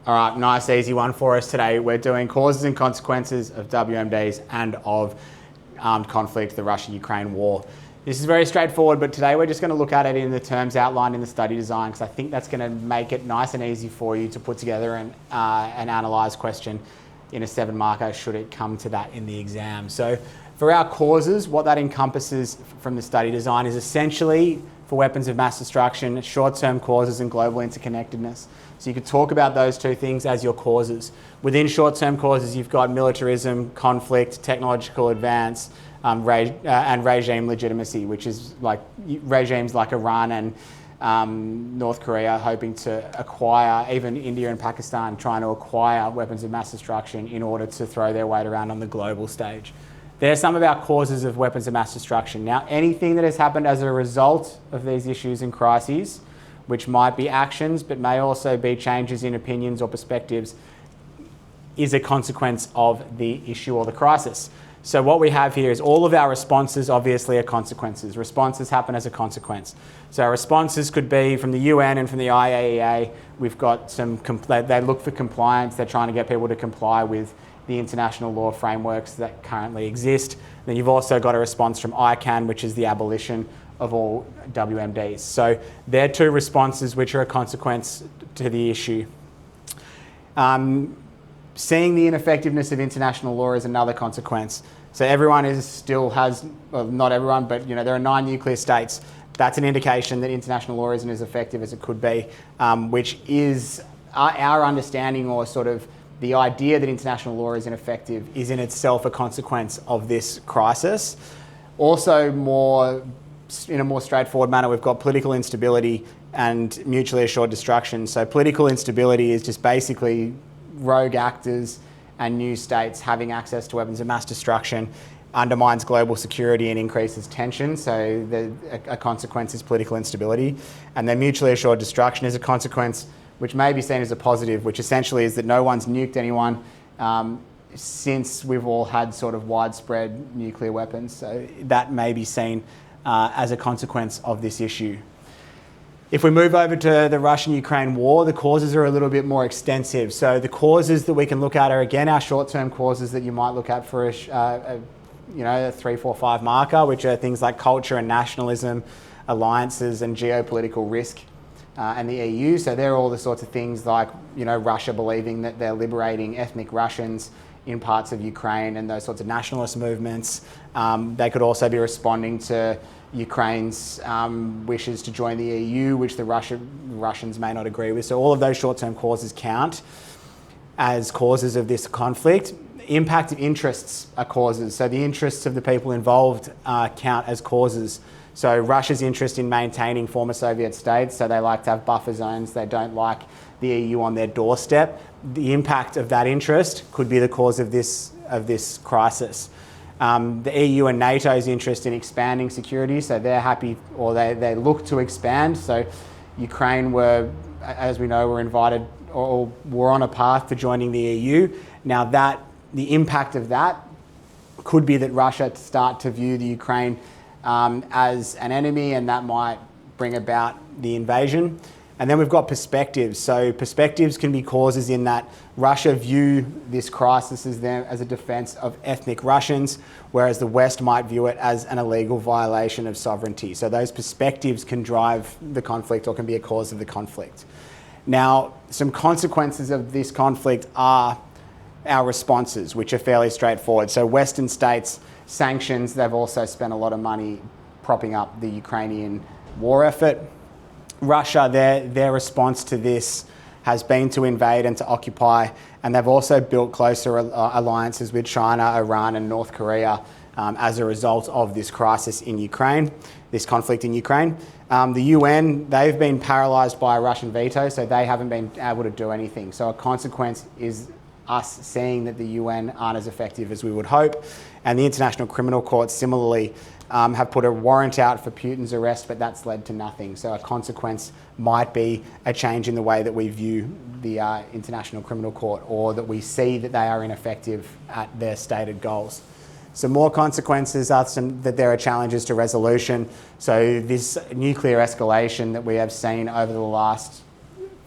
All right, nice easy one for us today. We're doing causes and consequences of WMDs and of armed conflict, the Russia-Ukraine war. This is very straightforward, but today we're just going to look at it in the terms outlined in the study design, because I think that's going to make it nice and easy for you to put together an analysed question in a 7-marker should it come to that in the exam. So for our causes, what that encompasses from the study design is essentially, for weapons of mass destruction, short-term causes and global interconnectedness. So you could talk about those two things as your causes. Within short-term causes, you've got militarism, conflict, technological advance, and regime legitimacy, which is like regimes like Iran and North Korea hoping to acquire, even India and Pakistan trying to acquire weapons of mass destruction in order to throw their weight around on the global stage. They're some of our causes of weapons of mass destruction. Now, anything that has happened as a result of these issues and crises, which might be actions, but may also be changes in opinions or perspectives, is a consequence of the issue or the crisis. So what we have here is all of our responses obviously are consequences. Responses happen as a consequence. So our responses could be from the UN and from the IAEA. We've got some, they look for compliance. They're trying to get people to comply with the international law frameworks that currently exist. Then you've also got a response from ICANN, which is the abolition of all WMDs. So they're two responses which are a consequence to the issue. Seeing the ineffectiveness of international law is another consequence. So everyone well, not everyone, but there are 9 nuclear states. That's an indication that international law isn't as effective as it could be, which is our understanding, or sort of the idea that international law is ineffective is in itself a consequence of this crisis. Also, in a more straightforward manner, we've got political instability and mutually assured destruction. So political instability is just basically rogue actors and new states having access to weapons of mass destruction undermines global security and increases tension. So a consequence is political instability. And then mutually assured destruction is a consequence which may be seen as a positive, which essentially is that no one's nuked anyone since we've all had sort of widespread nuclear weapons. So that may be seen as a consequence of this issue. If we move over to the Russian-Ukraine war, the causes are a little bit more extensive. So the causes that we can look at are, again, our short-term causes that you might look at for a 3, 4, 5 marker, which are things like culture and nationalism, alliances and geopolitical risk, and the EU. So they're all the sorts of things like, Russia believing that they're liberating ethnic Russians in parts of Ukraine and those sorts of nationalist movements. They could also be responding to Ukraine's wishes to join the EU, which the Russians may not agree with. So all of those short-term causes count as causes of this conflict. Impact of interests are causes. So the interests of the people involved count as causes. So Russia's interest in maintaining former Soviet states, so they like to have buffer zones. They don't like the EU on their doorstep. The impact of that interest could be the cause of this crisis. The EU and NATO's interest in expanding security, so they're happy, or they look to expand. So Ukraine were, as we know, were invited or were on a path to joining the EU. Now the impact of that could be that Russia start to view the Ukraine as an enemy, and that might bring about the invasion. And then we've got perspectives. So perspectives can be causes in that Russia view this crisis as a defence of ethnic Russians, whereas the West might view it as an illegal violation of sovereignty. So those perspectives can drive the conflict or can be a cause of the conflict. Now, some consequences of this conflict are our responses, which are fairly straightforward. So Western states, sanctions, they've also spent a lot of money propping up the Ukrainian war effort. Russia, their response to this has been to invade and to occupy, and they've also built closer alliances with China, Iran and North Korea as a result of this crisis in Ukraine, this conflict in Ukraine. The UN, they've been paralysed by a Russian veto, so they haven't been able to do anything. So a consequence is us seeing that the UN aren't as effective as we would hope. And the International Criminal Court similarly have put a warrant out for Putin's arrest, but that's led to nothing. So a consequence might be a change in the way that we view the International Criminal Court, or that we see that they are ineffective at their stated goals. Some more consequences are that there are challenges to resolution. So this nuclear escalation that we have seen over the last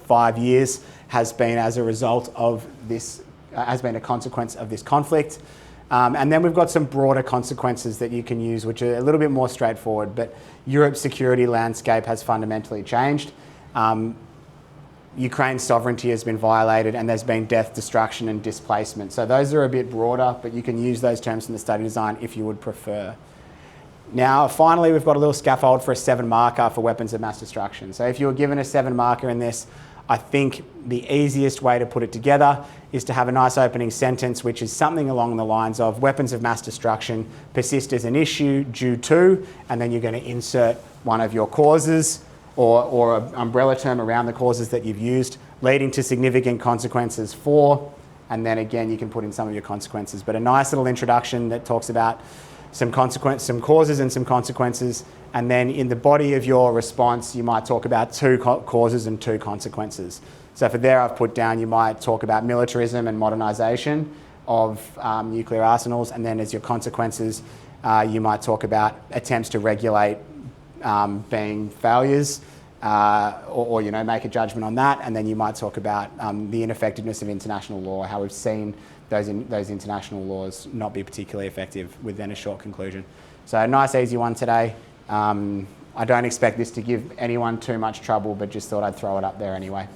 5 years has been as a result of this, has been a consequence of this conflict. And then we've got some broader consequences that you can use, which are a little bit more straightforward, but Europe's security landscape has fundamentally changed. Ukraine's sovereignty has been violated and there's been death, destruction and displacement. So those are a bit broader, but you can use those terms in the study design if you would prefer. Now, finally, we've got a little scaffold for a 7 marker for weapons of mass destruction. So if you were given a 7 marker in this, I think the easiest way to put it together is to have a nice opening sentence, which is something along the lines of weapons of mass destruction persist as an issue due to, and then you're going to insert one of your causes or an umbrella term around the causes that you've used, leading to significant consequences for, and then again, you can put in some of your consequences. But a nice little introduction that talks about some causes and some consequences, and then in the body of your response, you might talk about 2 causes and 2 consequences. So for there, I've put down, you might talk about militarism and modernisation of nuclear arsenals, and then as your consequences, you might talk about attempts to regulate being failures, or you know, make a judgment on that, and then you might talk about the ineffectiveness of international law, how we've seen those international laws not be particularly effective, with then a short conclusion. So a nice easy one today. I don't expect this to give anyone too much trouble, but just thought I'd throw it up there anyway.